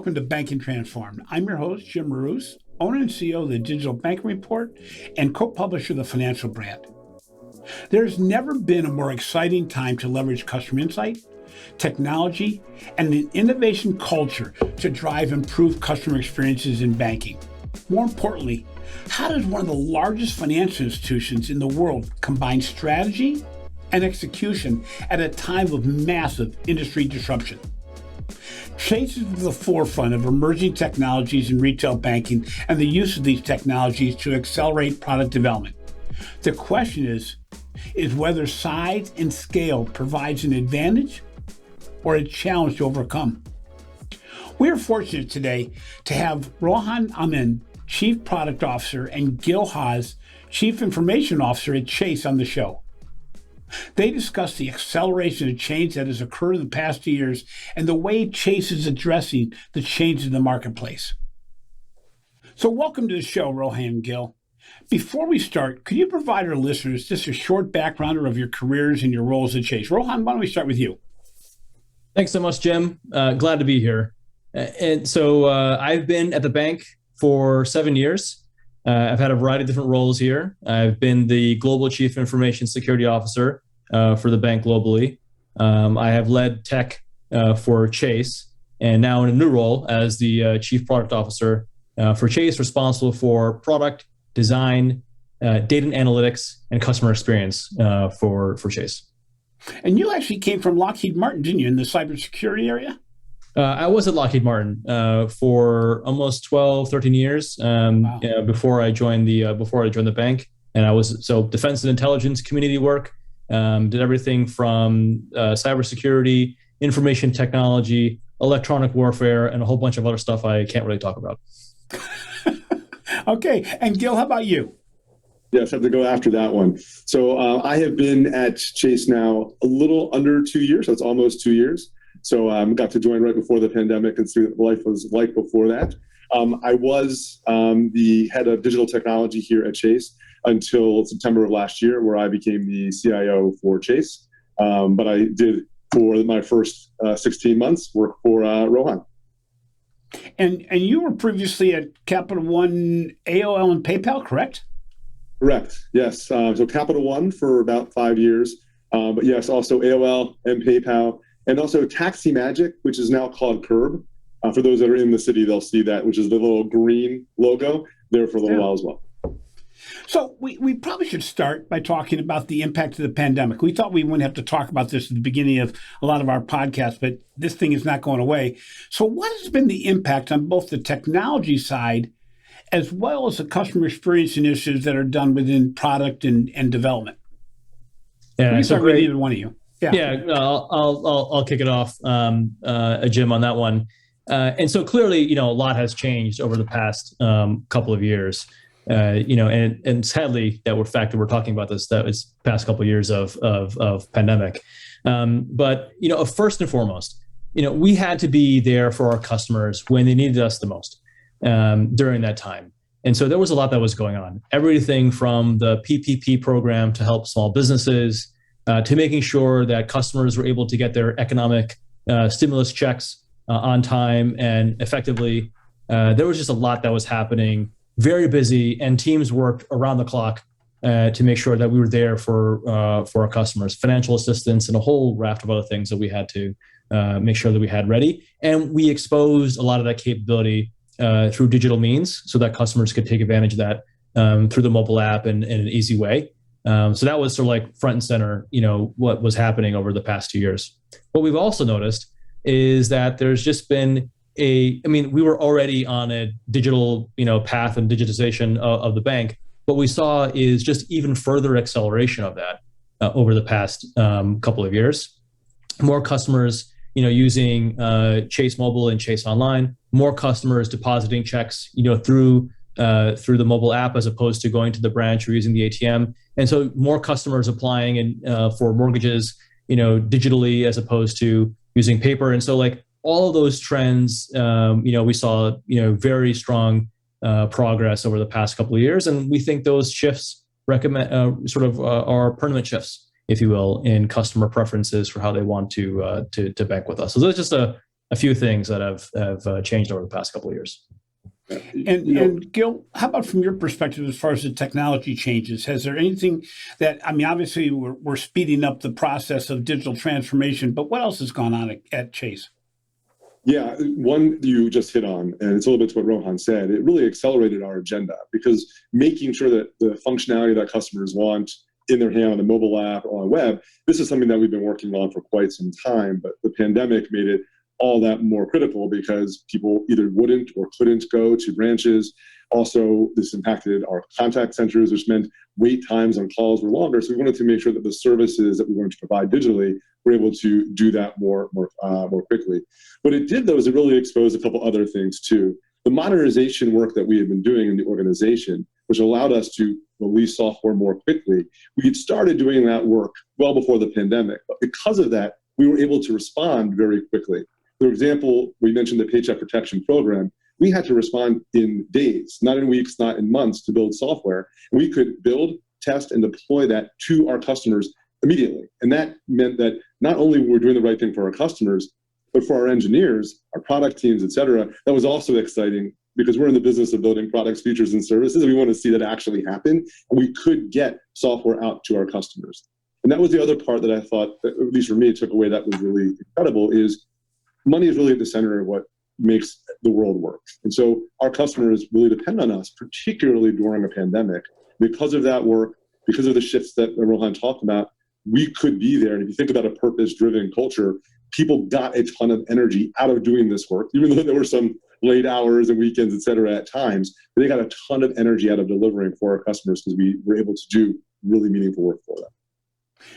welcome to Banking Transformed. I'm your host, Jim Maroos, owner and CEO of the Digital Banking Report and co-publisher of the Financial Brand. There's never been a more exciting time to leverage customer insight, technology, and an innovation culture to drive improved customer experiences in banking. More importantly, how does one of the largest financial institutions in the world combine strategy and execution at a time of massive industry disruption? Chase is at the forefront of emerging technologies in retail banking and the use of these technologies to accelerate product development. The question is whether size and scale provides an advantage or a challenge to overcome. We are fortunate today to have Rohan Amin, Chief Product Officer, and Gill Haus, Chief Information Officer at Chase on the show. They discuss the acceleration of change that has occurred in the past 2 years and the way Chase is addressing the change in the marketplace. So welcome to the show, Rohan Gill. Before we start, could you provide our listeners just a short backgrounder of your careers and your roles at Chase? Rohan, why don't we start with you? Thanks so much, Jim. Glad to be here. I've been at the bank for 7 years. I've had a variety of different roles here. I've been the Global Chief Information Security Officer for the bank globally. I have led tech for Chase, and now in a new role as the Chief Product Officer for Chase, responsible for product, design, data and analytics, and customer experience for Chase. And you actually came from Lockheed Martin, didn't you, in the cybersecurity area? I was at Lockheed Martin for almost 12, 13 years Wow. before I joined the bank. And I was defense and intelligence community work, did everything from cybersecurity, information technology, electronic warfare, and a whole bunch of other stuff I can't really talk about. Okay. And Gil, how about you? Yes, I have to go after that one. So I have been at Chase now a little under 2 years. So it's almost 2 years. So got to join right before the pandemic and see what life was like before that. I was the head of digital technology here at Chase until September of last year, where I became the CIO for Chase. But I did, for my first 16 months, work for Rohan. And you were previously at Capital One, AOL, and PayPal, correct? Correct. Yes. So Capital One for about 5 years. But yes, also AOL and PayPal. And also Taxi Magic, which is now called Curb. For those that are in the city, they'll see that, which is the little green logo there for a little while as well. So we probably should start by talking about the impact of the pandemic. We thought we wouldn't have to talk about this at the beginning of a lot of our podcasts, but this thing is not going away. So what has been the impact on both the technology side as well as the customer experience initiatives that are done within product and development? Yeah, so start with either one of you. I'll kick it off, Jim, on that one. And so clearly, a lot has changed over the past couple of years. And sadly, that we're talking about this, that was past couple of years of pandemic. But first and foremost, we had to be there for our customers when they needed us the most during that time. And so there was a lot that was going on. Everything from the PPP program to help small businesses, to making sure that customers were able to get their economic stimulus checks on time and effectively. There was just a lot that was happening, very busy, and teams worked around the clock to make sure that we were there for our customers, financial assistance, and a whole raft of other things that we had to make sure that we had ready. And we exposed a lot of that capability through digital means so that customers could take advantage of that through the mobile app in an easy way. So that was sort of like front and center, what was happening over the past 2 years. What we've also noticed is that there's just been we were already on a digital, path and digitization of the bank. What we saw is just even further acceleration of that over the past couple of years. More customers, using Chase Mobile and Chase Online. More customers depositing checks, through the mobile app as opposed to going to the branch or using the ATM. And so more customers applying for mortgages, digitally as opposed to using paper. And so all of those trends, we saw, very strong progress over the past couple of years. And we think those shifts are permanent shifts, if you will, in customer preferences for how they want to bank with us. So that's just a a few things that have changed over the past couple of years. And Gil, how about from your perspective as far as the technology changes? Has there anything that, I mean, obviously we're speeding up the process of digital transformation, but what else has gone on at Chase? Yeah, one you just hit on, and it's a little bit to what Rohan said. It really accelerated our agenda because making sure that the functionality that customers want in their hand on the mobile app or on web, this is something that we've been working on for quite some time, but the pandemic made it all that more critical because people either wouldn't or couldn't go to branches. Also, this impacted our contact centers, which meant wait times on calls were longer. So we wanted to make sure that the services that we wanted to provide digitally were able to do that more quickly. What it did, though, is it really exposed a couple other things, too. The modernization work that we had been doing in the organization, which allowed us to release software more quickly, we had started doing that work well before the pandemic. But because of that, we were able to respond very quickly. For example, we mentioned the Paycheck Protection Program. We had to respond in days, not in weeks, not in months, to build software. And we could build, test, and deploy that to our customers immediately. And that meant that not only were we doing the right thing for our customers, but for our engineers, our product teams, et cetera, that was also exciting because we're in the business of building products, features, and services. And we want to see that actually happen. And we could get software out to our customers. And that was the other part that I thought, that, at least for me, took away that was really incredible, is money is really at the center of what makes the world work. And so our customers really depend on us, particularly during a pandemic. Because of that work, because of the shifts that Rohan talked about, we could be there. And if you think about a purpose-driven culture, people got a ton of energy out of doing this work, even though there were some late hours and weekends, et cetera, at times. But they got a ton of energy out of delivering for our customers because we were able to do really meaningful work for them.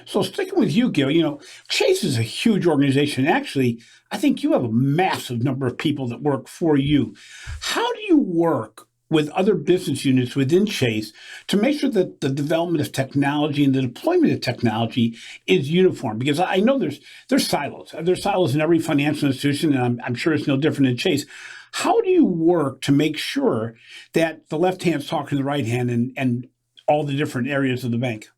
So sticking with you, Gil, Chase is a huge organization. Actually, I think you have a massive number of people that work for you. How do you work with other business units within Chase to make sure that the development of technology and the deployment of technology is uniform? Because I know there's silos. There's silos in every financial institution, and I'm sure it's no different in Chase. How do you work to make sure that the left hand's talking to the right hand and all the different areas of the bank?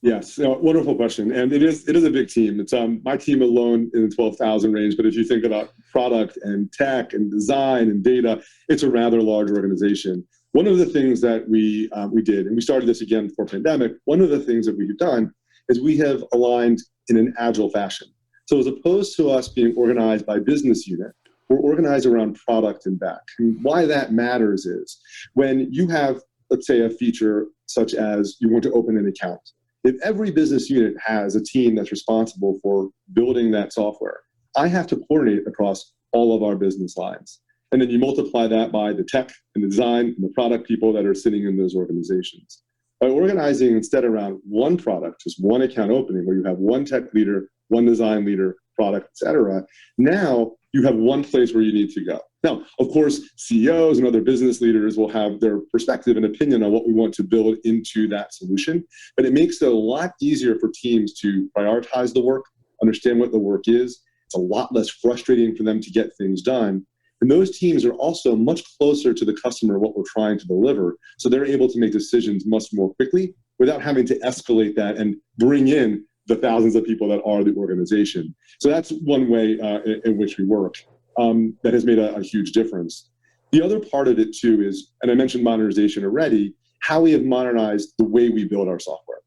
Yes, wonderful question. And it is a big team. It's my team alone in the 12,000 range. But if you think about product and tech and design and data, it's a rather large organization. One of the things that we did, and we started this again before pandemic, one of the things that we've done is we have aligned in an agile fashion. So as opposed to us being organized by business unit, we're organized around product and back. And why that matters is when you have, let's say, a feature such as you want to open an account. If every business unit has a team that's responsible for building that software, I have to coordinate across all of our business lines. And then you multiply that by the tech and the design and the product people that are sitting in those organizations. By organizing instead around one product, just one account opening, where you have one tech leader, one design leader, product, et cetera, now you have one place where you need to go. Now, of course, CEOs and other business leaders will have their perspective and opinion on what we want to build into that solution, but it makes it a lot easier for teams to prioritize the work, understand what the work is. It's a lot less frustrating for them to get things done. And those teams are also much closer to the customer, what we're trying to deliver, so they're able to make decisions much more quickly without having to escalate that and bring in the thousands of people that are the organization. So that's one way in which we work. That has made a huge difference. The other part of it too is, and I mentioned modernization already, how we have modernized the way we build our software.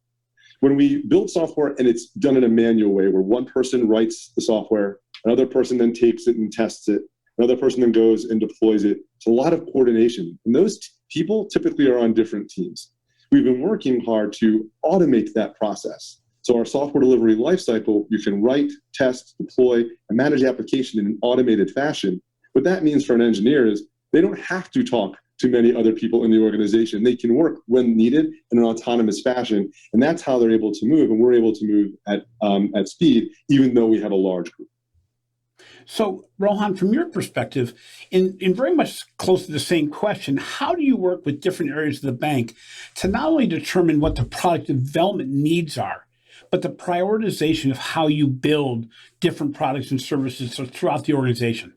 When we build software and it's done in a manual way where one person writes the software, another person then takes it and tests it, another person then goes and deploys it. It's a lot of coordination. And those people typically are on different teams. We've been working hard to automate that process. So our software delivery lifecycle, you can write, test, deploy, and manage the application in an automated fashion. What that means for an engineer is they don't have to talk to many other people in the organization. They can work when needed in an autonomous fashion, and that's how they're able to move. And we're able to move at speed, even though we have a large group. So, Rohan, from your perspective, in very much close to the same question, how do you work with different areas of the bank to not only determine what the product development needs are, but the prioritization of how you build different products and services throughout the organization?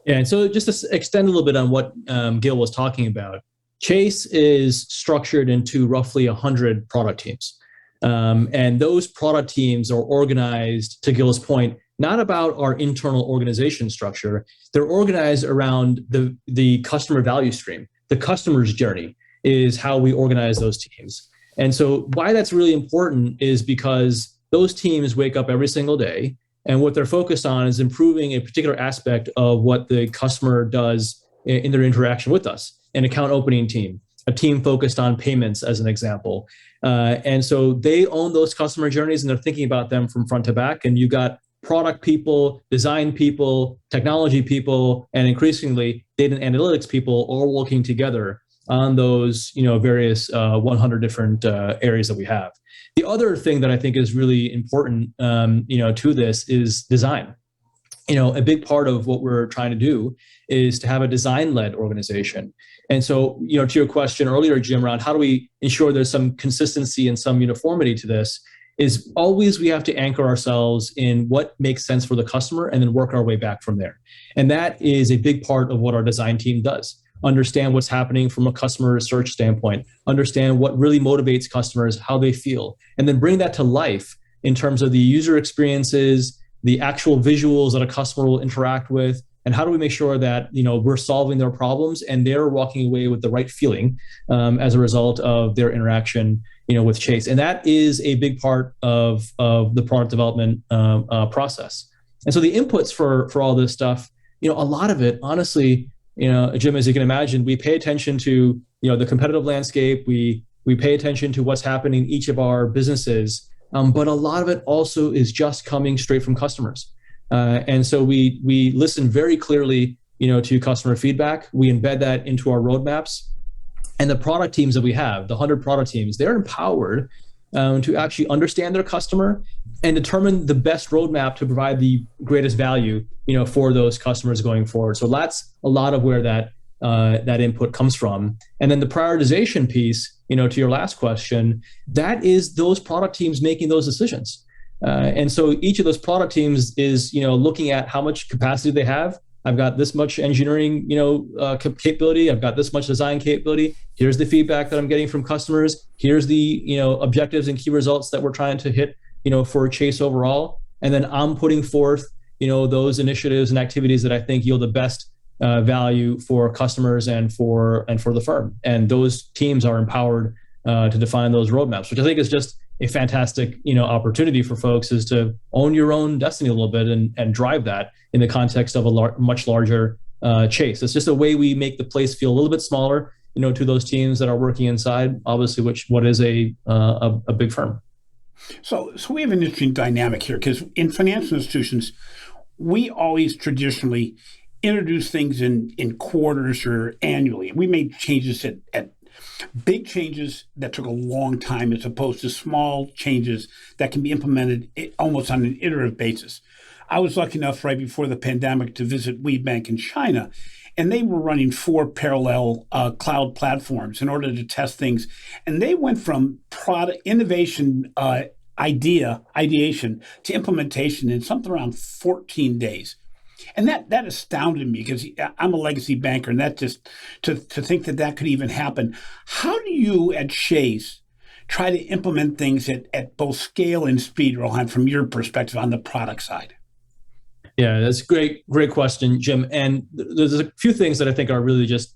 Yeah, and so just to extend a little bit on what Gil was talking about, Chase is structured into roughly 100 product teams. And those product teams are organized, to Gil's point, not about our internal organization structure. They're organized around the customer value stream. The customer's journey is how we organize those teams. And so why that's really important is because those teams wake up every single day, and what they're focused on is improving a particular aspect of what the customer does in their interaction with us. An account opening team, a team focused on payments as an example. And so they own those customer journeys and they're thinking about them from front to back. And you've got product people, design people, technology people, and increasingly data and analytics people all working together on those, various 100 different areas that we have. The other thing that I think is really important, to this is design. A big part of what we're trying to do is to have a design-led organization. And so, to your question earlier, Jim, around how do we ensure there's some consistency and some uniformity to this, is always we have to anchor ourselves in what makes sense for the customer and then work our way back from there. And that is a big part of what our design team does. Understand what's happening from a customer research standpoint, understand what really motivates customers, how they feel, and then bring that to life in terms of the user experiences, the actual visuals that a customer will interact with, and how do we make sure that we're solving their problems and they're walking away with the right feeling as a result of their interaction with Chase. And that is a big part of the product development process. And so the inputs for all this stuff, a lot of it, honestly, Jim, as you can imagine, we pay attention to the competitive landscape. We pay attention to what's happening in each of our businesses. But a lot of it also is just coming straight from customers. And so we listen very clearly, to customer feedback. We embed that into our roadmaps. And the product teams that we have, the 100 product teams, they're empowered to actually understand their customer and determine the best roadmap to provide the greatest value, for those customers going forward. So that's a lot of where that input comes from. And then the prioritization piece, to your last question, that is those product teams making those decisions. And so each of those product teams is, looking at how much capacity they have. I've got this much engineering, capability. I've got this much design capability. Here's the feedback that I'm getting from customers. Here's the, objectives and key results that we're trying to hit, for Chase overall. And then I'm putting forth, those initiatives and activities that I think yield the best value for customers and for the firm. And those teams are empowered to define those roadmaps, which I think is just a fantastic, opportunity for folks, is to own your own destiny a little bit and drive that in the context of a much larger Chase. It's just a way we make the place feel a little bit smaller, to those teams that are working inside, obviously, what is a big firm. So we have an interesting dynamic here, because in financial institutions, we always traditionally introduce things in quarters or annually. We made changes at big changes that took a long time, as opposed to small changes that can be implemented almost on an iterative basis. I was lucky enough right before the pandemic to visit WeBank in China, and they were running 4 parallel cloud platforms in order to test things. And they went from product innovation, ideation to implementation in something around 14 days. And that astounded me, because I'm a legacy banker, and that just to think that could even happen. How do you at Chase try to implement things at both scale and speed, Rohan, from your perspective on the product side? Yeah, that's a great question, Jim. And there's a few things that I think are really just,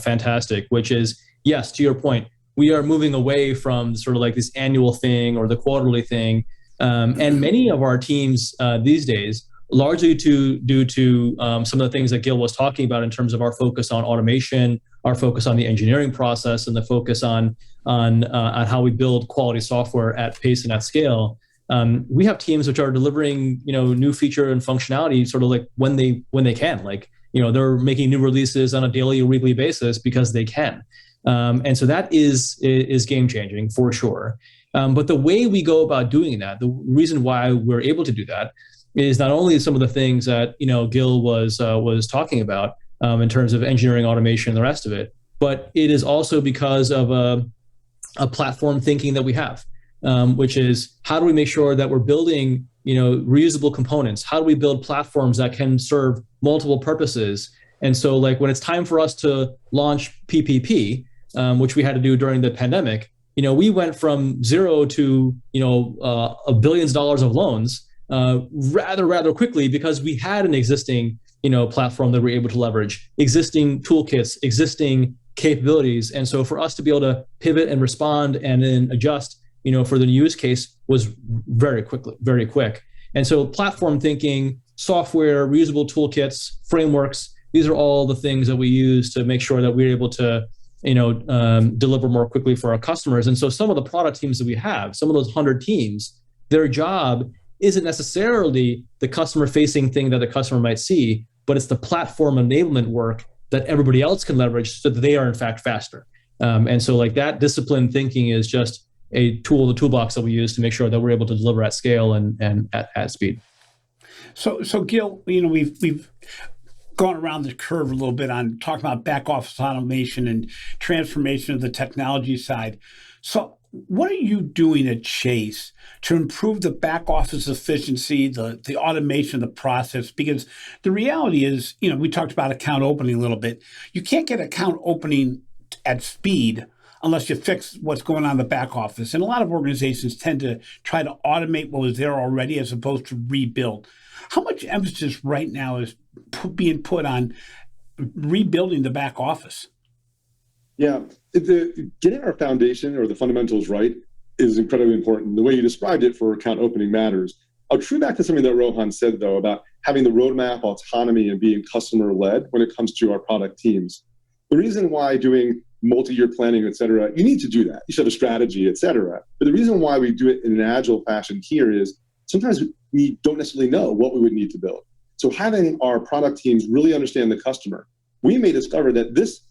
fantastic, which is, yes, to your point, we are moving away from sort of like this annual thing or the quarterly thing. And many of our teams these days, largely due to some of the things that Gill was talking about in terms of our focus on automation, our focus on the engineering process, and the focus on how we build quality software at pace and at scale. We have teams which are delivering, new feature and functionality sort of like when they can. Like, they're making new releases on a daily or weekly basis because they can. And so that is game changing for sure. But the way we go about doing that, the reason why we're able to do that, is not only some of the things that Gill was talking about in terms of engineering, automation, and the rest of it, but it is also because of a platform thinking that we have, which is, how do we make sure that we're building reusable components? How do we build platforms that can serve multiple purposes? And so, like, when it's time for us to launch PPP, which we had to do during the pandemic, we went from zero to billions of dollars of loans rather quickly because we had an existing platform that we're able to leverage, existing toolkits, existing capabilities. And so for us to be able to pivot and respond and then adjust, for the use case was very quick. And so platform thinking, software, reusable toolkits, frameworks, these are all the things that we use to make sure that we're able to deliver more quickly for our customers. And so some of the product teams that we have, some of those 100 teams, their job isn't necessarily the customer facing thing that the customer might see, but it's the platform enablement work that everybody else can leverage so that they are in fact faster. And so like that disciplined thinking is just a tool in the toolbox that we use to make sure that we're able to deliver at scale and at speed. So Gil, we've gone around the curve a little bit on talking about back office automation and transformation of the technology side. So what are you doing at Chase to improve the back office efficiency, the automation of the process? Because the reality is, we talked about account opening a little bit. You can't get account opening at speed unless you fix what's going on in the back office. And a lot of organizations tend to try to automate what was there already as opposed to rebuild. How much emphasis right now is being put on rebuilding the back office? Yeah, getting our foundation or the fundamentals right is incredibly important. The way you described it for account opening matters. I'll true back to something that Rohan said, though, about having the roadmap, autonomy, and being customer-led when it comes to our product teams. The reason why doing multi-year planning, et cetera, you need to do that. You should have a strategy, et cetera. But the reason why we do it in an agile fashion here is sometimes we don't necessarily know what we would need to build. So having our product teams really understand the customer, we may discover that this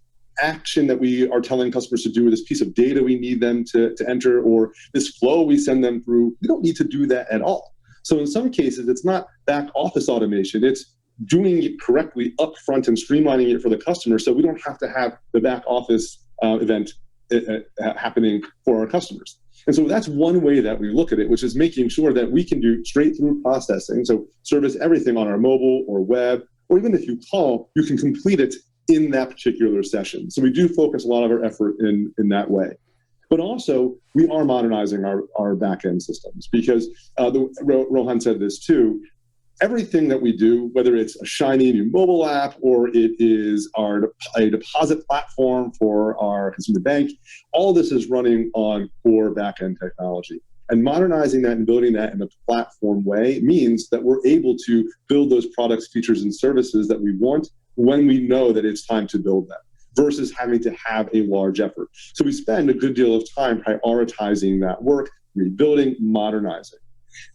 action that we are telling customers to do, this piece of data we need them to enter, or this flow we send them through, we don't need to do that at all. So in some cases, it's not back office automation, it's doing it correctly up front and streamlining it for the customer so we don't have to have the back office event happening for our customers. And so that's one way that we look at it, which is making sure that we can do straight through processing. So service everything on our mobile or web, or even if you call, you can complete it in that particular session. So we do focus a lot of our effort in that way. But also, we are modernizing our back-end systems because Rohan said this too. Everything that we do, whether it's a shiny new mobile app or it is a deposit platform for our consumer bank, all this is running on core back-end technology. And modernizing that and building that in a platform way means that we're able to build those products, features, and services that we want when we know that it's time to build them, versus having to have a large effort. So we spend a good deal of time prioritizing that work, rebuilding, modernizing.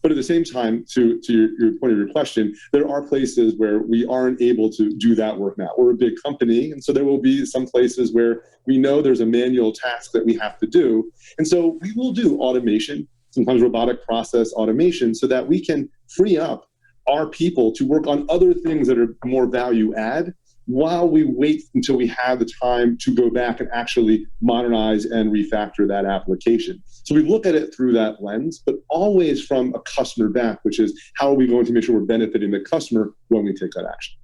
But at the same time, to your point of your question, there are places where we aren't able to do that work now. We're a big company, and so there will be some places where we know there's a manual task that we have to do. And so we will do automation, sometimes robotic process automation, so that we can free up our people to work on other things that are more value add while we wait until we have the time to go back and actually modernize and refactor that application. So we look at it through that lens, but always from a customer back, which is how are we going to make sure we're benefiting the customer when we take that action.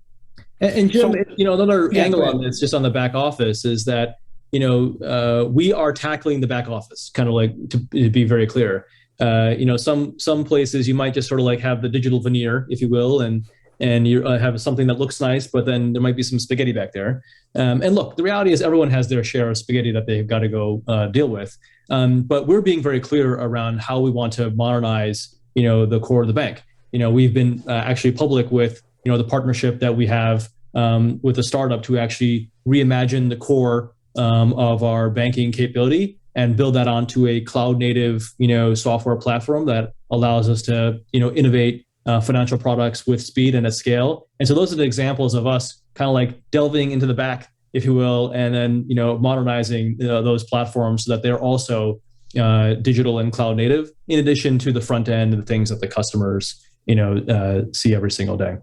And Jim, another angle on this, just on the back office, is that we are tackling the back office, kind of like to be very clear. Some places you might just sort of like have the digital veneer, if you will, and you have something that looks nice, but then there might be some spaghetti back there. And look, the reality is everyone has their share of spaghetti that they've got to go deal with. But we're being very clear around how we want to modernize, the core of the bank. We've been actually public with, the partnership that we have with a startup to actually reimagine the core of our banking capability and build that onto a cloud native, software platform that allows us to, innovate financial products with speed and at scale. And so those are the examples of us kind of like delving into the back, if you will, and then, modernizing those platforms so that they're also digital and cloud native, in addition to the front end and the things that the customers, see every single day.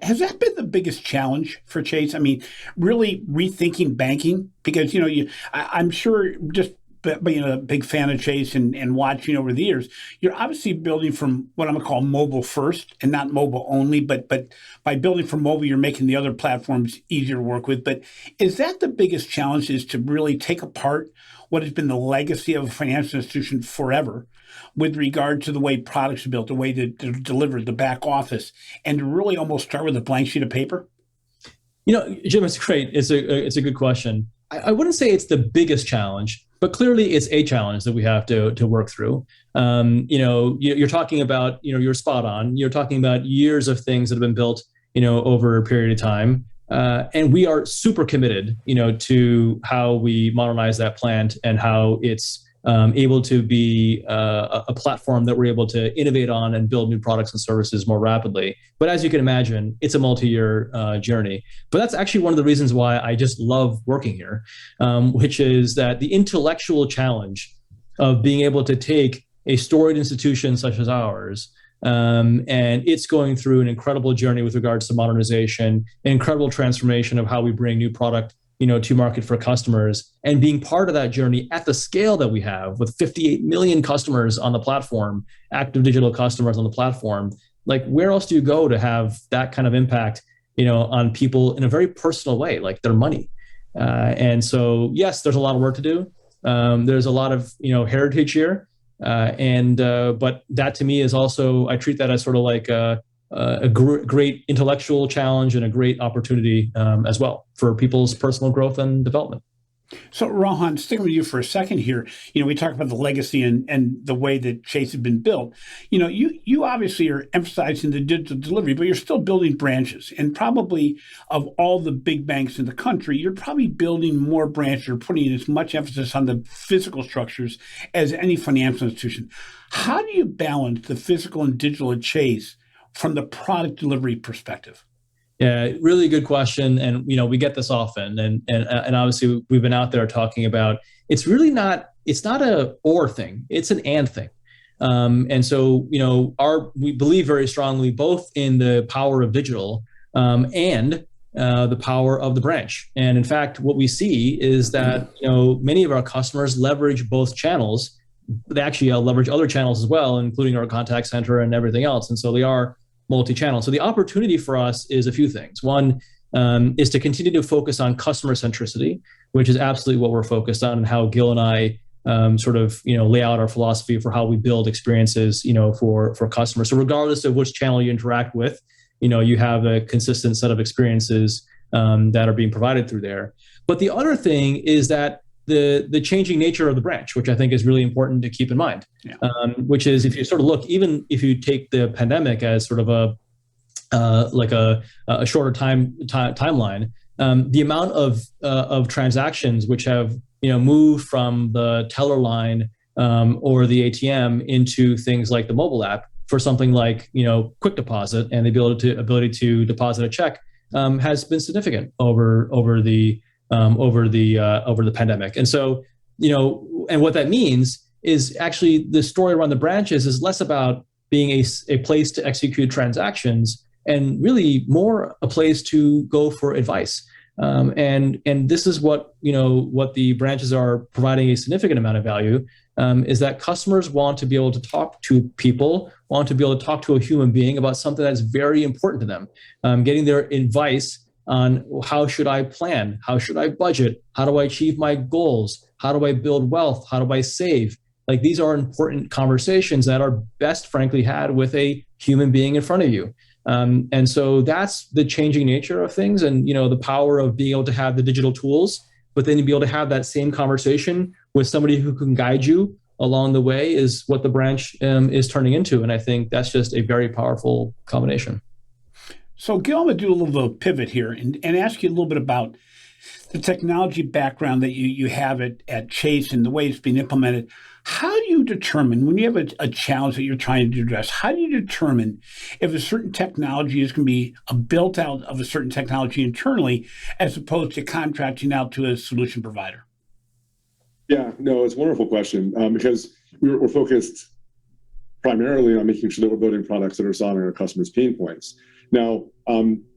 Has that been the biggest challenge for Chase? I mean, really rethinking banking? Because, I'm sure just being a big fan of Chase and watching over the years, you're obviously building from what I'm going to call mobile first and not mobile only, but by building from mobile, you're making the other platforms easier to work with. But is that the biggest challenge, is to really take apart what has been the legacy of a financial institution forever with regard to the way products are built, the way that they're delivered, the back office, and to really almost start with a blank sheet of paper? Jim, it's great. It's a good question. I wouldn't say it's the biggest challenge, but clearly it's a challenge that we have to work through. You're talking about, you're spot on. You're talking about years of things that have been built, over a period of time. And we are super committed, to how we modernize that plant and how it's able to be a platform that we're able to innovate on and build new products and services more rapidly. But as you can imagine, it's a multi-year journey. But that's actually one of the reasons why I just love working here, which is that the intellectual challenge of being able to take a storied institution such as ours, and it's going through an incredible journey with regards to modernization, an incredible transformation of how we bring new product to market for customers, and being part of that journey at the scale that we have with 58 million customers on the platform, active digital customers on the platform. Like, where else do you go to have that kind of impact, on people in a very personal way, like their money? And so, yes, there's a lot of work to do. There's a lot of, heritage here. But that to me is also, I treat that as sort of like a great intellectual challenge and a great opportunity as well for people's personal growth and development. So, Rohan, sticking with you for a second here, we talk about the legacy and the way that Chase has been built. You obviously are emphasizing the digital delivery, but you're still building branches. And probably of all the big banks in the country, you're probably building more branches or putting as much emphasis on the physical structures as any financial institution. How do you balance the physical and digital at Chase from the product delivery perspective? Yeah, really good question. And, we get this often. And obviously we've been out there talking about, it's not a or thing, it's an and thing. And so, we believe very strongly both in the power of digital and the power of the branch. And in fact, what we see is that, many of our customers leverage both channels. They actually leverage other channels as well, including our contact center and everything else. And so they are multi-channel. So the opportunity for us is a few things. One is to continue to focus on customer centricity, which is absolutely what we're focused on, and how Gill and I lay out our philosophy for how we build experiences, for customers. So regardless of which channel you interact with, you have a consistent set of experiences that are being provided through there. But the other thing is that the changing nature of the branch, which I think is really important to keep in mind, which is, if you sort of look, even if you take the pandemic as sort of a shorter timeline, the amount of transactions which have moved from the teller line or the ATM into things like the mobile app for something like quick deposit and the ability to deposit a check has been significant over the pandemic. And so, and what that means is actually the story around the branches is less about being a place to execute transactions and really more a place to go for advice. And this is what the branches are providing a significant amount of value, is that customers want to be able to talk to people, want to be able to talk to a human being about something that's very important to them, getting their advice on how should I plan? How should I budget? How do I achieve my goals? How do I build wealth? How do I save? Like, these are important conversations that are best, frankly, had with a human being in front of you. And so that's the changing nature of things, and the power of being able to have the digital tools, but then to be able to have that same conversation with somebody who can guide you along the way is what the branch is turning into. And I think that's just a very powerful combination. So, Gil, I'm going to do a little pivot here and ask you a little bit about the technology background that you have at Chase and the way it's being implemented. How do you determine, when you have a challenge that you're trying to address, how do you determine if a certain technology is going to be a built out of a certain technology internally as opposed to contracting out to a solution provider? Yeah, no, it's a wonderful question because we're focused primarily on making sure that we're building products that are solving our customers' pain points. Now,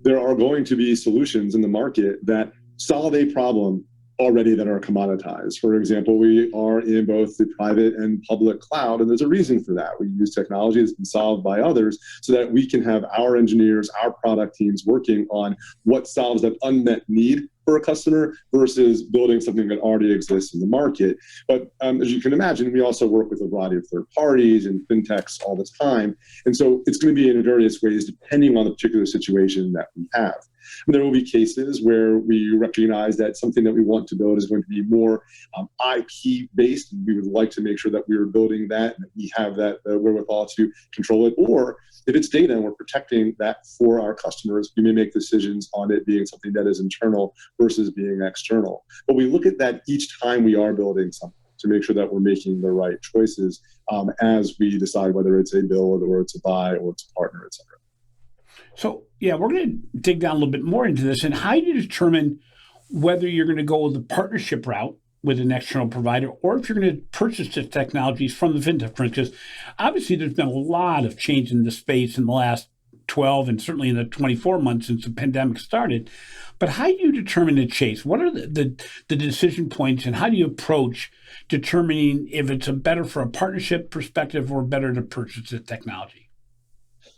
there are going to be solutions in the market that solve a problem already that are commoditized. For example, we are in both the private and public cloud, and there's a reason for that. We use technology that's been solved by others so that we can have our engineers, our product teams working on what solves that unmet need for a customer versus building something that already exists in the market. But as you can imagine, we also work with a variety of third parties and fintechs all the time. And so it's going to be in various ways depending on the particular situation that we have. And there will be cases where we recognize that something that we want to build is going to be more IP based, and we would like to make sure that we are building that and that we have that wherewithal to control it. Or if it's data and we're protecting that for our customers, we may make decisions on it being something that is internal versus being external. But we look at that each time we are building something to make sure that we're making the right choices as we decide whether it's a build or it's a buy or it's a partner, et cetera. So, yeah, we're going to dig down a little bit more into this. And how do you determine whether you're going to go the partnership route with an external provider or if you're going to purchase the technologies from the fintech firms? Because obviously there's been a lot of change in the space in the last 12 and certainly in the 24 months since the pandemic started. But how do you determine the chase? What are the decision points, and how do you approach determining if it's better for a partnership perspective or better to purchase the technology?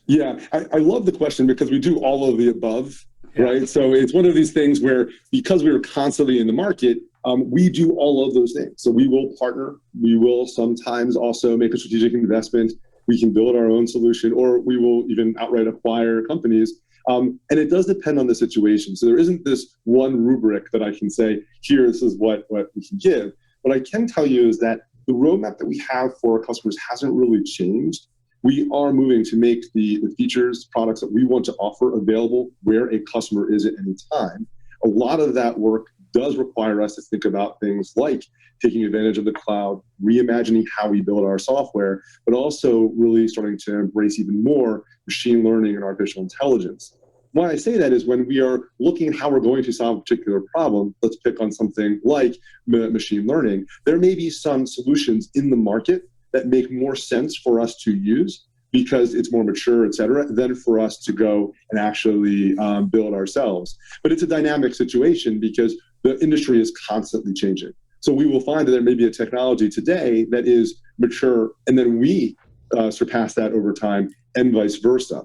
Yeah, I love the question because we do all of the above, right? So it's one of these things where because we are constantly in the market, we do all of those things. So we will partner. We will sometimes also make a strategic investment. We can build our own solution, or we will even outright acquire companies. And it does depend on the situation. So there isn't this one rubric that I can say, here, this is what we can give. What I can tell you is that the roadmap that we have for our customers hasn't really changed. We are moving to make the features, products that we want to offer available where a customer is at any time. A lot of that work does require us to think about things like taking advantage of the cloud, reimagining how we build our software, but also really starting to embrace even more machine learning and artificial intelligence. Why I say that is when we are looking at how we're going to solve a particular problem, let's pick on something like machine learning, there may be some solutions in the market that make more sense for us to use because it's more mature, et cetera, than for us to go and actually build ourselves. But it's a dynamic situation because the industry is constantly changing. So we will find that there may be a technology today that is mature, and then we surpass that over time, and vice versa.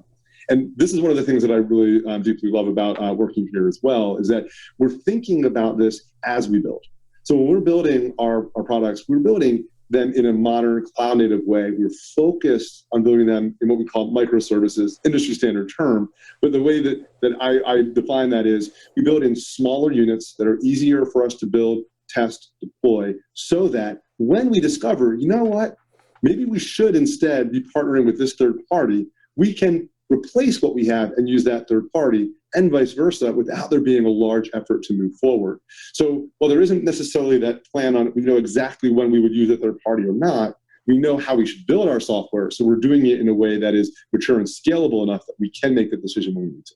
And this is one of the things that I really deeply love about working here as well, is that we're thinking about this as we build. So when we're building our products, we're building them in a modern cloud-native way. We're focused on building them in what we call microservices, industry standard term. But the way that I define that is we build in smaller units that are easier for us to build, test, deploy, so that when we discover, you know what, maybe we should instead be partnering with this third party, we can replace what we have and use that third party, and vice versa, without there being a large effort to move forward. So while there isn't necessarily that plan on, we know exactly when we would use a third party or not, we know how we should build our software. So we're doing it in a way that is mature and scalable enough that we can make the decision when we need to.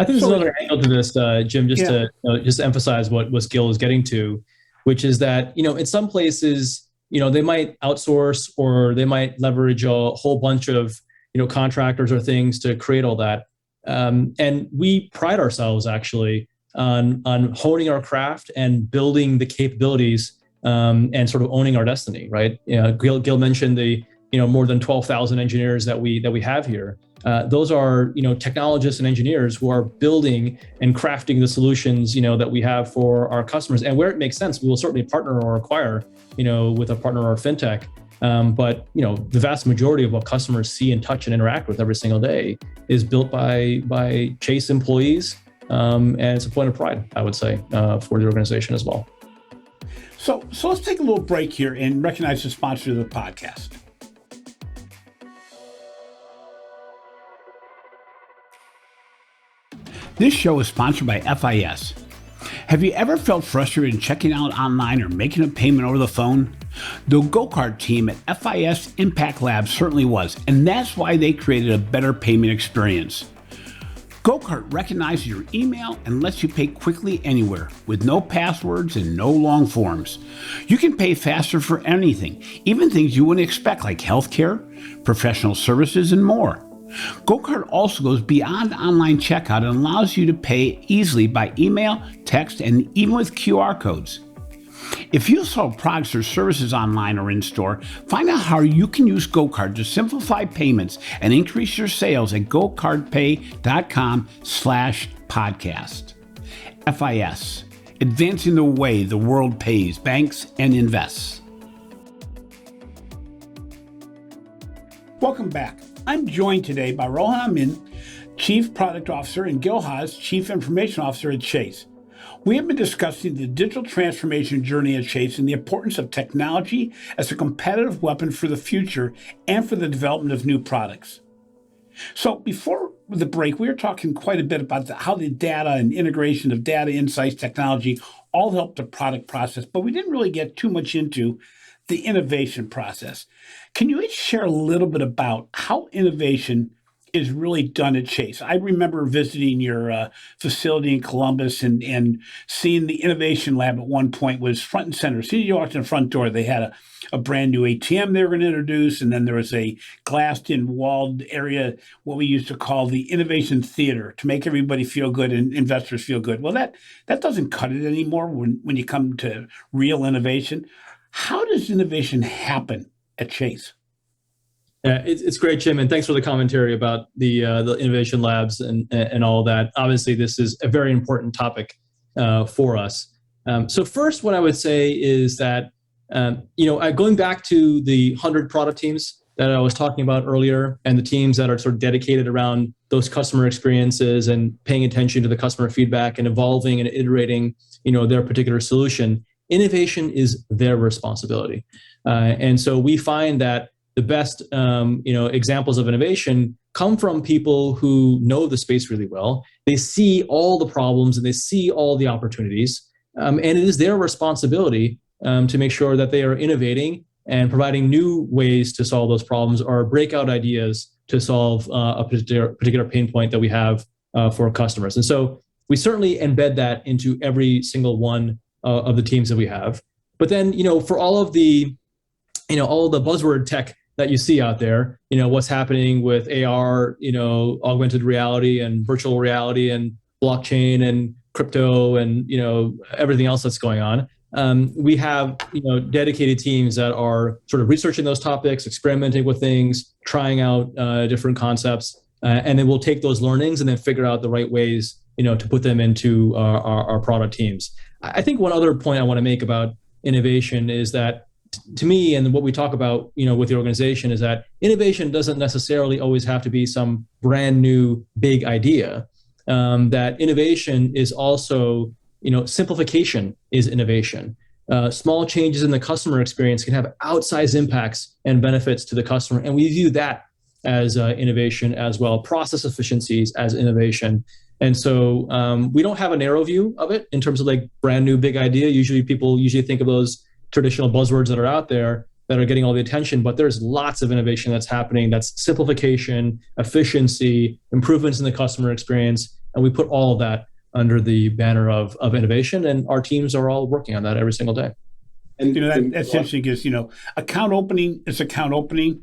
I think there's another angle to this, Jim, just to just emphasize what Gill is getting to, which is that, in some places, they might outsource or they might leverage a whole bunch of, contractors or things to create all that. And we pride ourselves actually on honing our craft and building the capabilities and sort of owning our destiny, right? Gill mentioned the more than 12,000 engineers that we have here. Those are technologists and engineers who are building and crafting the solutions that we have for our customers. And where it makes sense, we will certainly partner or acquire with a partner or fintech. But the vast majority of what customers see and touch and interact with every single day is built by Chase employees, and it's a point of pride, I would say, for the organization as well. So let's take a little break here and recognize the sponsor of the podcast. This show is sponsored by FIS. Have you ever felt frustrated in checking out online or making a payment over the phone? The go-kart team at FIS Impact Lab certainly was, and that's why they created a better payment experience. Go-kart recognizes your email and lets you pay quickly anywhere with no passwords and no long forms. You can pay faster for anything, even things you wouldn't expect like healthcare, professional services, and more. GoCard also goes beyond online checkout and allows you to pay easily by email, text, and even with QR codes. If you sell products or services online or in store, find out how you can use GoCard to simplify payments and increase your sales at gocardpay.com/podcast. FIS, advancing the way the world pays, banks, and invests. Welcome back. I'm joined today by Rohan Amin, Chief Product Officer, and Gill Haus, Chief Information Officer at Chase. We have been discussing the digital transformation journey at Chase and the importance of technology as a competitive weapon for the future and for the development of new products. So before the break, we were talking quite a bit about how the data and integration of data, insights, technology all help the product process, but we didn't really get too much into the innovation process. Can you each share a little bit about how innovation is really done at Chase? I remember visiting your facility in Columbus and seeing the innovation lab at one point was front and center. See, you walked in the front door, they had a brand new ATM they were going to introduce, and then there was a glassed-in walled area, what we used to call the innovation theater, to make everybody feel good and investors feel good. Well, that doesn't cut it anymore when you come to real innovation. How does innovation happen at Chase? Yeah, it's great, Jim, and thanks for the commentary about the innovation labs and all of that. Obviously, this is a very important topic for us. So first, what I would say is that going back to the 100 product teams that I was talking about earlier, and the teams that are sort of dedicated around those customer experiences and paying attention to the customer feedback and evolving and iterating, their particular solution. Innovation is their responsibility, and so we find that the best, examples of innovation come from people who know the space really well. They see all the problems and they see all the opportunities, and it is their responsibility to make sure that they are innovating and providing new ways to solve those problems or breakout ideas to solve a particular pain point that we have for customers. And so we certainly embed that into every single one of the teams that we have. But then, for all of the buzzword tech that you see out there, what's happening with AR, augmented reality and virtual reality and blockchain and crypto and, everything else that's going on. We have, dedicated teams that are sort of researching those topics, experimenting with things, trying out different concepts, and then we'll take those learnings and then figure out the right ways, to put them into our product teams. I think one other point I want to make about innovation is that to me, and what we talk about, with the organization, is that innovation doesn't necessarily always have to be some brand new big idea. That innovation is also, simplification is innovation. Small changes in the customer experience can have outsized impacts and benefits to the customer, and we view that as innovation as well. Process efficiencies as innovation. And so we don't have a narrow view of it in terms of like brand new big idea. People usually think of those traditional buzzwords that are out there that are getting all the attention, but there's lots of innovation that's happening. That's simplification, efficiency, improvements in the customer experience. And we put all of that under the banner of innovation, and our teams are all working on that every single day. And that's interesting because, account opening is account opening,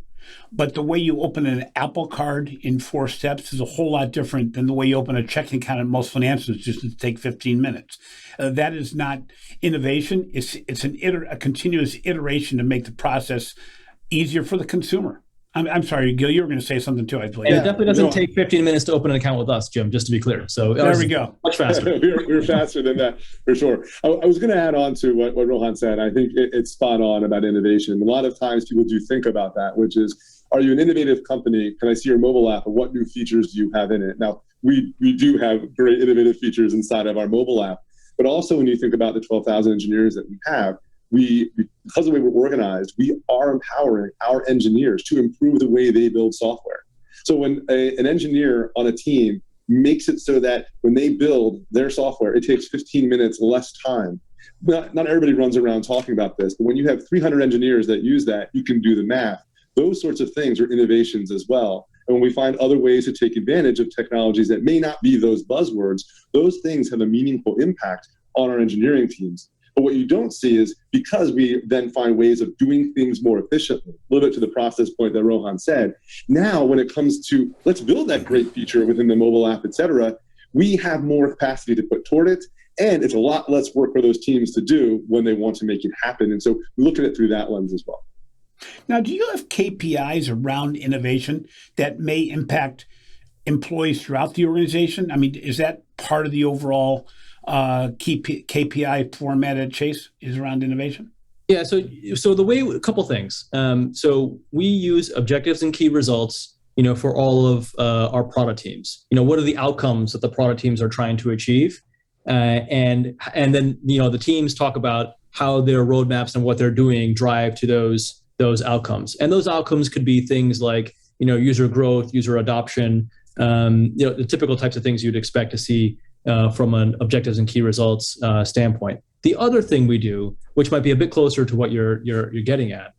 but the way you open an Apple Card in 4 steps is a whole lot different than the way you open a checking account at most financial institutions take 15 minutes. That is not innovation. It's a continuous iteration to make the process easier for the consumer. I'm sorry, Gil, you were going to say something too, I believe. And it definitely doesn't take 15 minutes to open an account with us, Jim, just to be clear. So there we go. Much faster. We're faster than that, for sure. I was going to add on to what Rohan said. I think it's spot on about innovation. A lot of times people do think about that, which is, are you an innovative company? Can I see your mobile app? And what new features do you have in it? Now, we do have great innovative features inside of our mobile app. But also when you think about the 12,000 engineers that we have, because of the way we're organized, we are empowering our engineers to improve the way they build software. So when an engineer on a team makes it so that when they build their software, it takes 15 minutes less time. Not everybody runs around talking about this, but when you have 300 engineers that use that, you can do the math. Those sorts of things are innovations as well. And when we find other ways to take advantage of technologies that may not be those buzzwords, those things have a meaningful impact on our engineering teams. But what you don't see is because we then find ways of doing things more efficiently, a little bit to the process point that Rohan said. Now, when it comes to let's build that great feature within the mobile app, et cetera, we have more capacity to put toward it. And it's a lot less work for those teams to do when they want to make it happen. And so we look at it through that lens as well. Now, do you have KPIs around innovation that may impact employees throughout the organization? I mean, is that part of the overall KPI format at Chase is around innovation? Yeah, so the way, a couple things. So we use objectives and key results, for all of our product teams. What are the outcomes that the product teams are trying to achieve? And then, the teams talk about how their roadmaps and what they're doing drive to those outcomes. And those outcomes could be things like, user growth, user adoption, the typical types of things you'd expect to see from an objectives and key results standpoint. The other thing we do, which might be a bit closer to what you're getting at,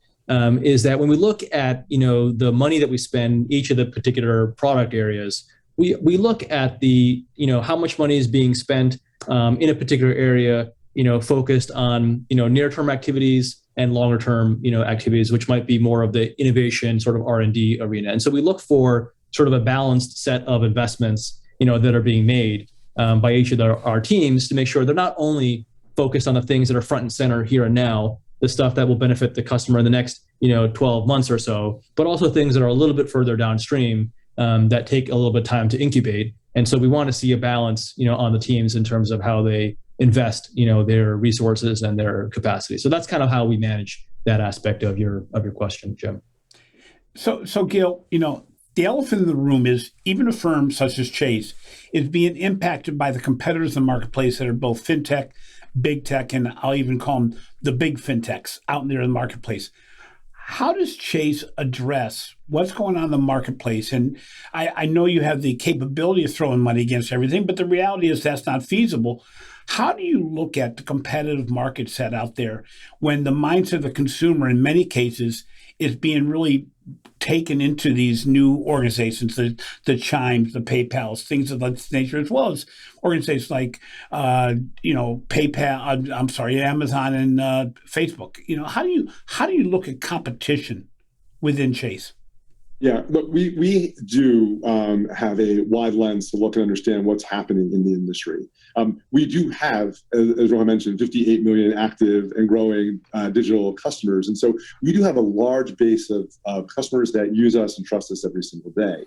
is that when we look at the money that we spend each of the particular product areas, we look at the how much money is being spent in a particular area, focused on near-term activities and longer-term activities, which might be more of the innovation sort of R&D arena. And so we look for sort of a balanced set of investments that are being made by each of our teams to make sure they're not only focused on the things that are front and center here and now, the stuff that will benefit the customer in the next 12 months or so, but also things that are a little bit further downstream that take a little bit of time to incubate. And so we want to see a balance on the teams in terms of how they invest their resources and their capacity. So that's kind of how we manage that aspect of your question, Jim. So Gill, the elephant in the room is even a firm such as Chase is being impacted by the competitors in the marketplace that are both fintech, big tech, and I'll even call them the big fintechs out there in the marketplace. How does Chase address what's going on in the marketplace? And I know you have the capability of throwing money against everything, but the reality is that's not feasible. How do you look at the competitive market set out there when the mindset of the consumer in many cases is being really taken into these new organizations, the Chimes, the PayPals, things of that nature, as well as organizations like, PayPal, Amazon and Facebook. How do you look at competition within Chase? Yeah, but we do have a wide lens to look and understand what's happening in the industry. We do have, as Rohan mentioned, 58 million active and growing digital customers. And so we do have a large base of customers that use us and trust us every single day.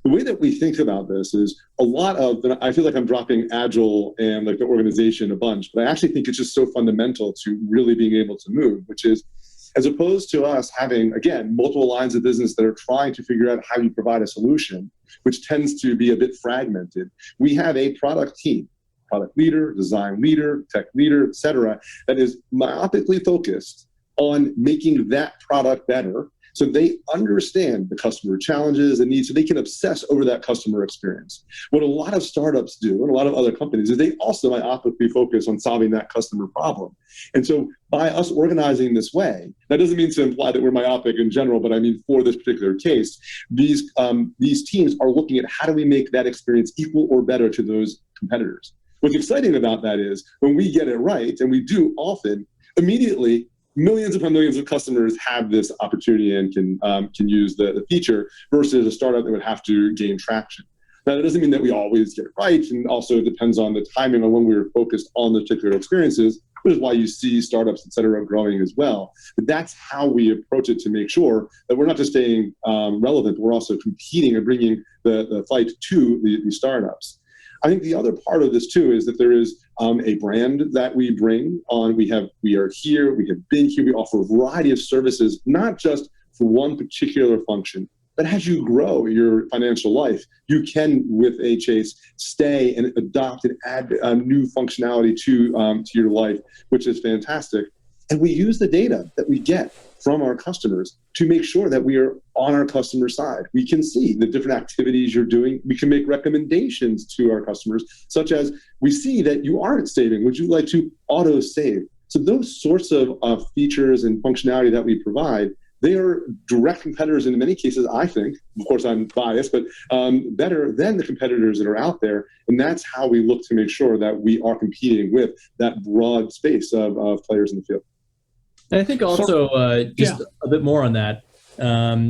The way that we think about this is a lot of, I feel like I'm dropping Agile and like the organization a bunch, but I actually think it's just so fundamental to really being able to move, which is, as opposed to us having, again, multiple lines of business that are trying to figure out how you provide a solution, which tends to be a bit fragmented, we have a product team, product leader, design leader, tech leader, et cetera, that is myopically focused on making that product better so they understand the customer challenges and needs so they can obsess over that customer experience. What a lot of startups do and a lot of other companies is they also myopically focus on solving that customer problem. And so by us organizing this way, that doesn't mean to imply that we're myopic in general, but I mean for this particular case, these teams are looking at how do we make that experience equal or better to those competitors. What's exciting about that is when we get it right, and we do often, immediately millions upon millions of customers have this opportunity and can use the feature versus a startup that would have to gain traction. Now, that doesn't mean that we always get it right, and also it depends on the timing on when we were focused on the particular experiences, which is why you see startups, et cetera, growing as well. But that's how we approach it to make sure that we're not just staying relevant, but we're also competing and bringing the fight to the startups. I think the other part of this too is that there is a brand that we bring on. We are here, we have been here, we offer a variety of services, not just for one particular function, but as you grow your financial life, you can, with a Chase, stay and adopt and add new functionality to your life, which is fantastic. And we use the data that we get from our customers to make sure that we are on our customer side. We can see the different activities you're doing. We can make recommendations to our customers, such as we see that you aren't saving. Would you like to auto save? So those sorts of features and functionality that we provide they are direct competitors in many cases, I think. Of course, I'm biased, but better than the competitors that are out there. And that's how we look to make sure that we are competing with that broad space of players in the field. And I think also a bit more on that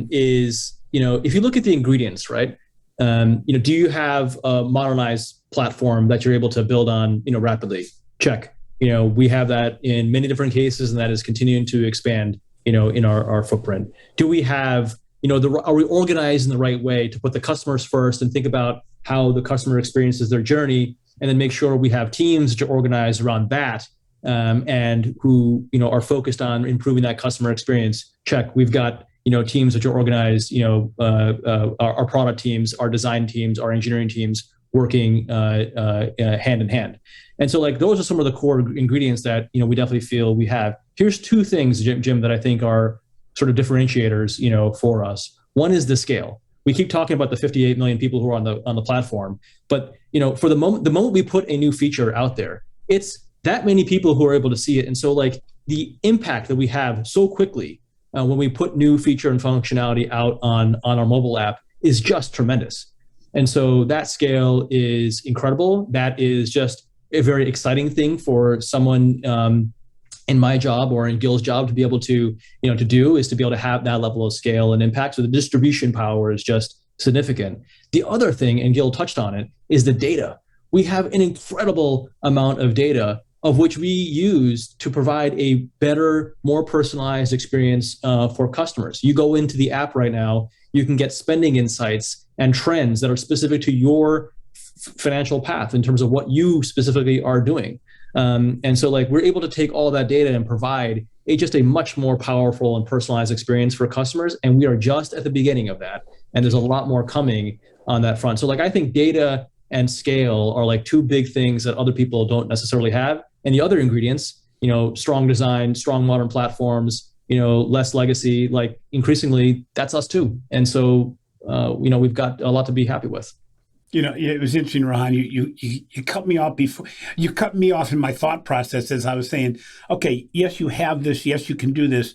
is, if you look at the ingredients, right? Do you have a modernized platform that you're able to build on, rapidly? Check. We have that in many different cases, and that is continuing to expand, in our footprint. Do we have, are we organized in the right way to put the customers first and think about how the customer experiences their journey, and then make sure we have teams that are organized around that, and who, are focused on improving that customer experience? Check. We've got, teams which are organized, our product teams, our design teams, our engineering teams working hand in hand. And so those are some of the core ingredients that, we definitely feel we have. Here's two things, Jim, that I think are sort of differentiators, for us. One is the scale. We keep talking about the 58 million people who are on the platform, but for the moment we put a new feature out there, it's that many people who are able to see it. And so the impact that we have so quickly when we put new feature and functionality out on our mobile app is just tremendous. And so that scale is incredible. That is just a very exciting thing for someone in my job or in Gill's job to be able to, to do, is to be able to have that level of scale and impact. So the distribution power is just significant. The other thing, and Gill touched on it, is the data. We have an incredible amount of data of which we use to provide a better, more personalized experience for customers. You go into the app right now, you can get spending insights and trends that are specific to your financial path in terms of what you specifically are doing. And so we're able to take all of that data and provide just a much more powerful and personalized experience for customers. And we are just at the beginning of that. And there's a lot more coming on that front. So I think data and scale are two big things that other people don't necessarily have. And the other ingredients, strong design, strong modern platforms, less legacy, increasingly that's us too. And so, we've got a lot to be happy with. It was interesting, Rohan. You cut me off before you cut me off in my thought process as I was saying, okay, yes, you have this, yes, you can do this,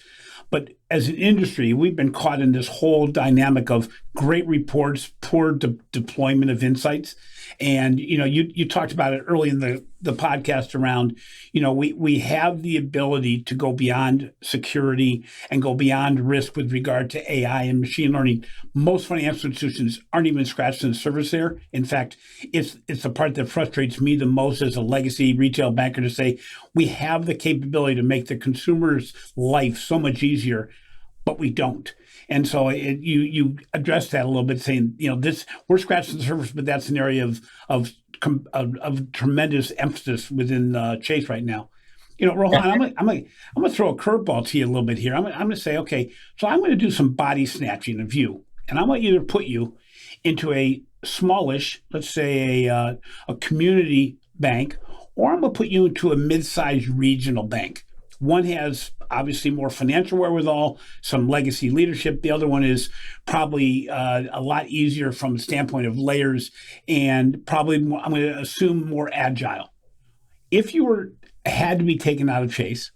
but as an industry, we've been caught in this whole dynamic of great reports, poor deployment of insights. And, you talked about it early in the podcast around, we have the ability to go beyond security and go beyond risk with regard to AI and machine learning. Most financial institutions aren't even scratching the surface there. In fact, it's the part that frustrates me the most as a legacy retail banker to say, we have the capability to make the consumer's life so much easier, but we don't. And so you addressed that a little bit, saying, this, we're scratching the surface, but that's an area of tremendous emphasis within Chase right now. Rohan, I'm gonna throw a curveball to you a little bit here. I'm gonna say, okay, so I'm gonna do some body snatching of you, and I want you to put you into a smallish, let's say a community bank, or I'm gonna put you into a mid-sized regional bank. One has obviously more financial wherewithal, some legacy leadership. The other one is probably a lot easier from the standpoint of layers, and probably more, I'm going to assume, more agile. If you had to be taken out of Chase,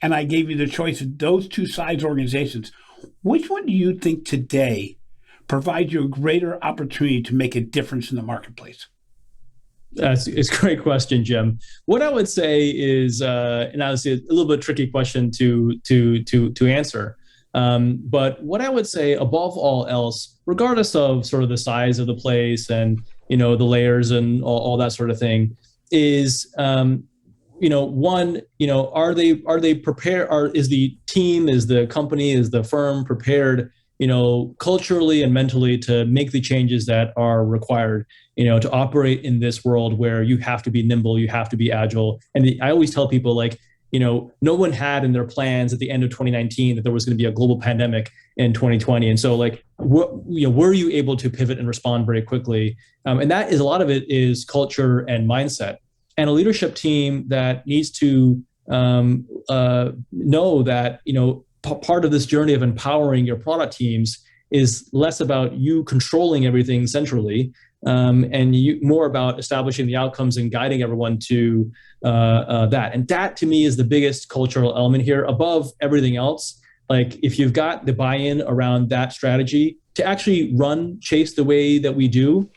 and I gave you the choice of those two size organizations, which one do you think today provides you a greater opportunity to make a difference in the marketplace? It's a great question, Jim. What I would say is, and obviously a little bit tricky question to answer, but what I would say above all else, regardless of sort of the size of the place and the layers and all that sort of thing, is one, are they prepared? Is the team, is the company, is the firm prepared, culturally and mentally to make the changes that are required, to operate in this world where you have to be nimble, you have to be agile. And I always tell people, no one had in their plans at the end of 2019 that there was going to be a global pandemic in 2020. And so were you able to pivot and respond very quickly? And that is, a lot of it is culture and mindset, and a leadership team that needs to know that, part of this journey of empowering your product teams is less about you controlling everything centrally, and more about establishing the outcomes and guiding everyone to that. And that, to me, is the biggest cultural element here above everything else. like if you've got the buy-in around that strategy to actually run Chase the way that we do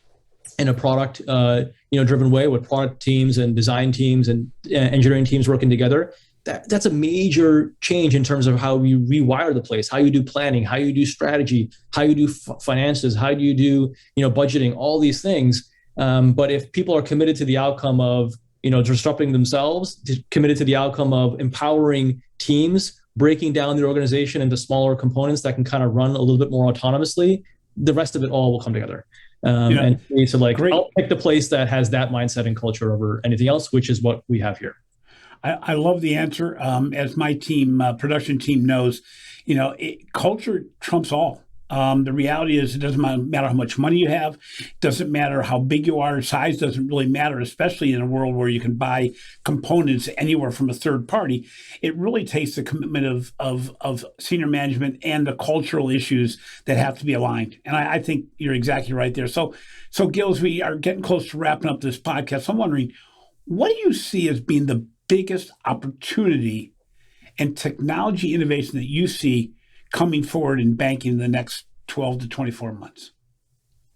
in a product driven way with product teams and design teams and engineering teams working together, that's a major change in terms of how you rewire the place, how you do planning, how you do strategy, how you do finances, how do you do budgeting, all these things. But if people are committed to the outcome of disrupting themselves, committed to the outcome of empowering teams, breaking down the organization into smaller components that can kind of run a little bit more autonomously, the rest of it all will come together. And so great. I'll pick the place that has that mindset and culture over anything else, which is what we have here. I love the answer. As my team, production team knows, culture trumps all. The reality is it doesn't matter how much money you have. It doesn't matter how big you are. Size doesn't really matter, especially in a world where you can buy components anywhere from a third party. It really takes the commitment of senior management and the cultural issues that have to be aligned. And I think you're exactly right there. So Gill, as we are getting close to wrapping up this podcast, I'm wondering, what do you see as being the biggest opportunity and technology innovation that you see coming forward in banking in the next 12 to 24 months?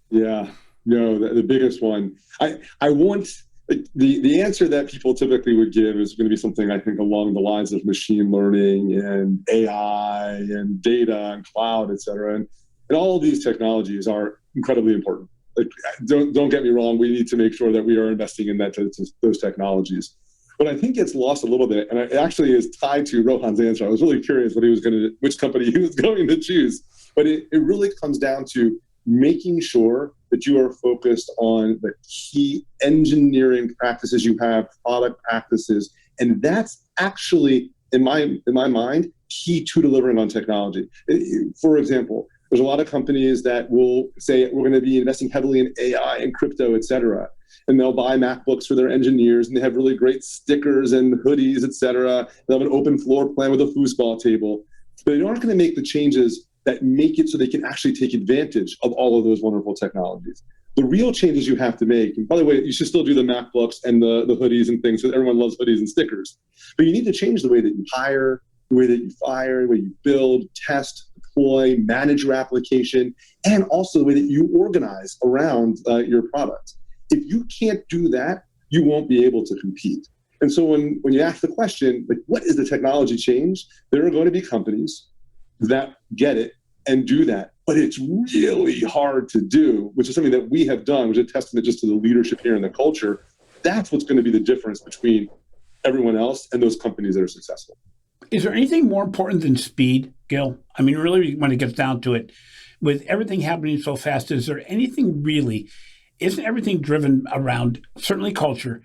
Yeah, no, the biggest one. I want the answer that people typically would give is going to be something I think along the lines of machine learning and AI and data and cloud, et cetera. And all of these technologies are incredibly important. Like, don't get me wrong. We need to make sure that we are investing in those technologies. But I think it's lost a little bit, and it actually is tied to Rohan's answer. I was really curious which company he was going to choose. But it really comes down to making sure that you are focused on the key engineering practices you have, product practices, and that's actually, in my mind, key to delivering on technology. For example, there's a lot of companies that will say we're going to be investing heavily in AI and crypto, et cetera. And they'll buy MacBooks for their engineers, and they have really great stickers and hoodies, et cetera. They'll have an open floor plan with a foosball table. But they aren't going to make the changes that make it so they can actually take advantage of all of those wonderful technologies. The real changes you have to make, and by the way, you should still do the MacBooks and the hoodies and things, because everyone loves hoodies and stickers. But you need to change the way that you hire, the way that you fire, the way you build, test, deploy, manage your application, and also the way that you organize around your product. If you can't do that, you won't be able to compete. And so when you ask the question, like, what is the technology change? There are going to be companies that get it and do that. But it's really hard to do, which is something that we have done, which is a testament just to the leadership here and the culture. That's what's going to be the difference between everyone else and those companies that are successful. Is there anything more important than speed, Gill? I mean, really, when it gets down to it, with everything happening so fast, is there anything really? Isn't everything driven around certainly culture,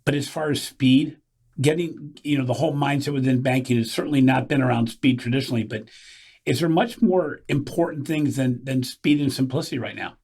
but as far as speed, getting, the whole mindset within banking has certainly not been around speed traditionally, but is there much more important things than speed and simplicity right now?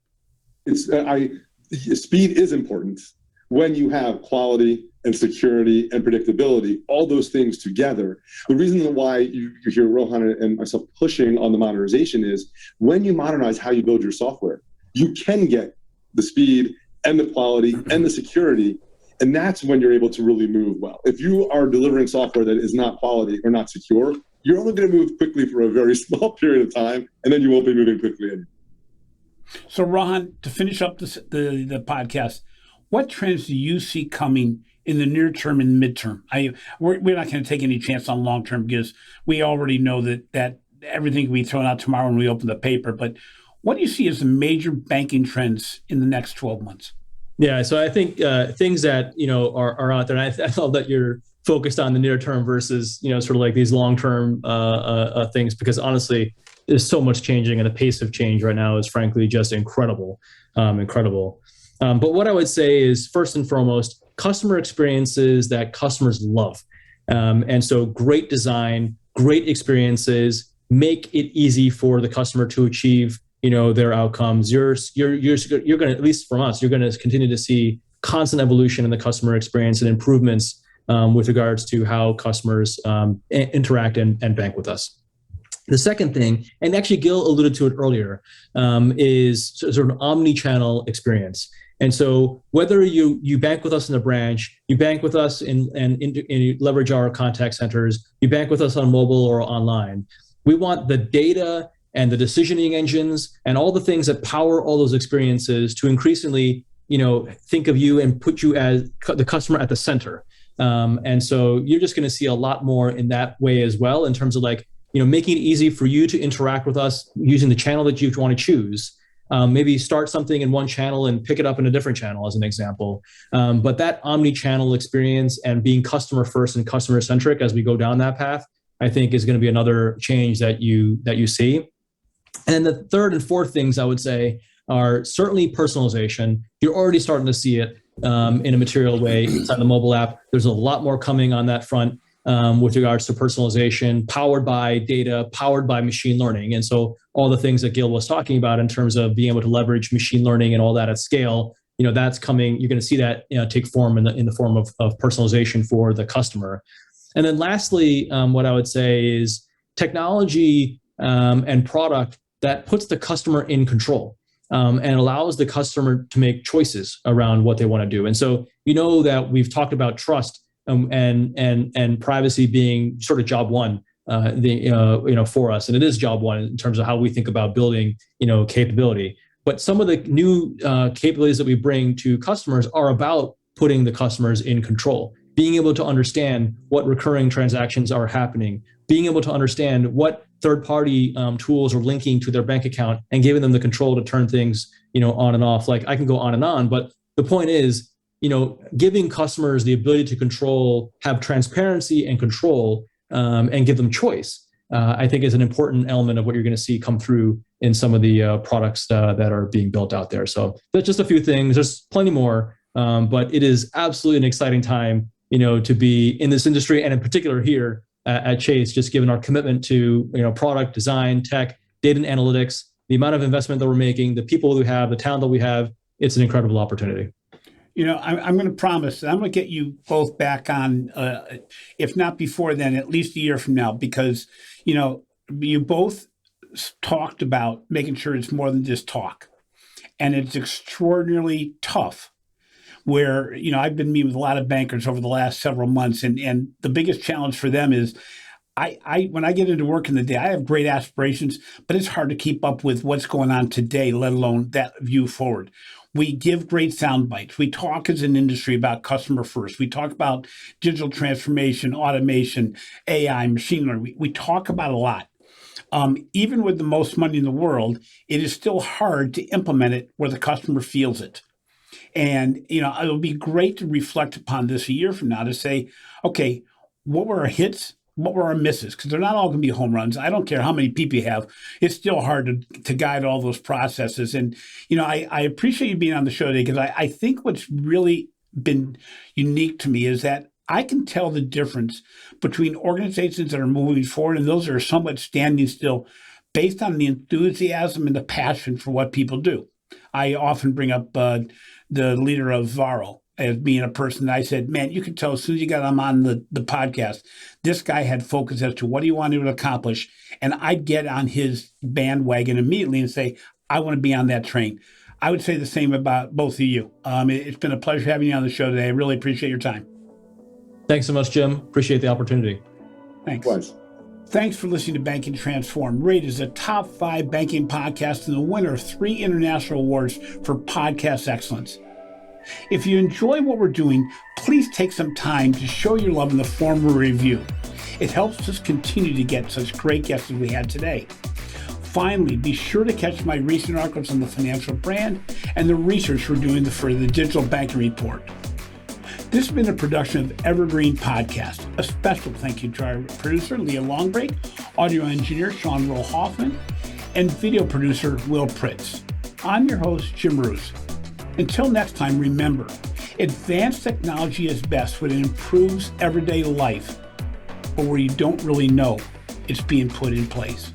Speed is important when you have quality and security and predictability, all those things together. The reason why you hear Rohan and myself pushing on the modernization is when you modernize how you build your software, you can get the speed and the quality and the security, and that's when you're able to really move well. If you are delivering software that is not quality or not secure, you're only going to move quickly for a very small period of time, and then you won't be moving quickly anymore. So Rohan, to finish up the podcast, what trends do you see coming in the near term and midterm? We're not going to take any chance on long term because we already know that everything will be thrown out tomorrow when we open the paper, but what do you see as the major banking trends in the next 12 months? Yeah, so I think things that are out there, and I thought that you're focused on the near term versus sort of like these long term things, because honestly, there's so much changing, and the pace of change right now is frankly just incredible. But what I would say is first and foremost, customer experiences that customers love, and so great design, great experiences, make it easy for the customer to achieve their outcomes. You're going to, at least from us, you're going to continue to see constant evolution in the customer experience and improvements with regards to how customers interact and bank with us. The second thing, and actually Gill alluded to it earlier, is sort of an omni-channel experience. And so whether you bank with us in the branch, you bank with us and you leverage our contact centers, you bank with us on mobile or online, We want the data and the decisioning engines and all the things that power all those experiences to increasingly, think of you and put you as the customer at the center. And so you're just going to see a lot more in that way as well, in terms of making it easy for you to interact with us using the channel that you want to choose. Maybe start something in one channel and pick it up in a different channel, as an example. But that omni-channel experience and being customer first and customer centric as we go down that path, I think is going to be another change that you see. And the third and fourth things I would say are certainly personalization. You're already starting to see it in a material way inside the mobile app. There's a lot more coming on that front with regards to personalization, powered by data, powered by machine learning. And so all the things that Gill was talking about in terms of being able to leverage machine learning and all that at scale, that's coming. You're going to see that take form in the form of personalization for the customer. And then lastly, what I would say is technology and product that puts the customer in control and allows the customer to make choices around what they want to do. And so, that we've talked about trust and privacy being sort of job one, for us, and it is job one in terms of how we think about building, capability. But some of the new capabilities that we bring to customers are about putting the customers in control, being able to understand what recurring transactions are happening, being able to understand what third-party tools are linking to their bank account, and giving them the control to turn things, on and off. Like, I can go on and on, but the point is, giving customers the ability to control, have transparency and control, and give them choice, I think is an important element of what you're going to see come through in some of the products that are being built out there. So that's just a few things. There's plenty more, but it is absolutely an exciting time, to be in this industry, and in particular here at Chase, just given our commitment to, product design, tech, data and analytics, the amount of investment that we're making, the people we have, the talent that we have. It's an incredible opportunity. I'm going to promise that I'm going to get you both back on, if not before then, at least a year from now, because, you both talked about making sure it's more than just talk. And it's extraordinarily tough where, I've been meeting with a lot of bankers over the last several months, and the biggest challenge for them is when I get into work in the day, I have great aspirations, but it's hard to keep up with what's going on today, let alone that view forward. We give great sound bites. We talk as an industry about customer first. We talk about digital transformation, automation, AI, machine learning. We talk about a lot. Even with the most money in the world, it is still hard to implement it where the customer feels it. And, it'll be great to reflect upon this a year from now to say, okay, what were our hits? What were our misses? Because they're not all going to be home runs. I don't care how many people you have. It's still hard to guide all those processes. And, I appreciate you being on the show today, because I think what's really been unique to me is that I can tell the difference between organizations that are moving forward and those that are somewhat standing still based on the enthusiasm and the passion for what people do. I often bring up the leader of Varo as being a person that I said, man, you could tell as soon as you got him on the podcast, this guy had focus as to what he wanted to accomplish. And I'd get on his bandwagon immediately and say, I want to be on that train. I would say the same about both of you. It's been a pleasure having you on the show today. I really appreciate your time. Thanks so much, Jim. Appreciate the opportunity. Thanks. Thanks. Thanks for listening to Banking Transformed, rated as a top 5 banking podcast and the winner of 3 international awards for podcast excellence. If you enjoy what we're doing, please take some time to show your love in the form of a review. It helps us continue to get such great guests as we had today. Finally, be sure to catch my recent articles on the financial brand and the research we're doing for the Digital Banking Report. This has been a production of Evergreen Podcast. A special thank you to our producer, Leah Longbreak, audio engineer, Sean Roll Hoffman, and video producer, Will Pritz. I'm your host, Jim Roos. Until next time, remember, advanced technology is best when it improves everyday life, but where you don't really know it's being put in place.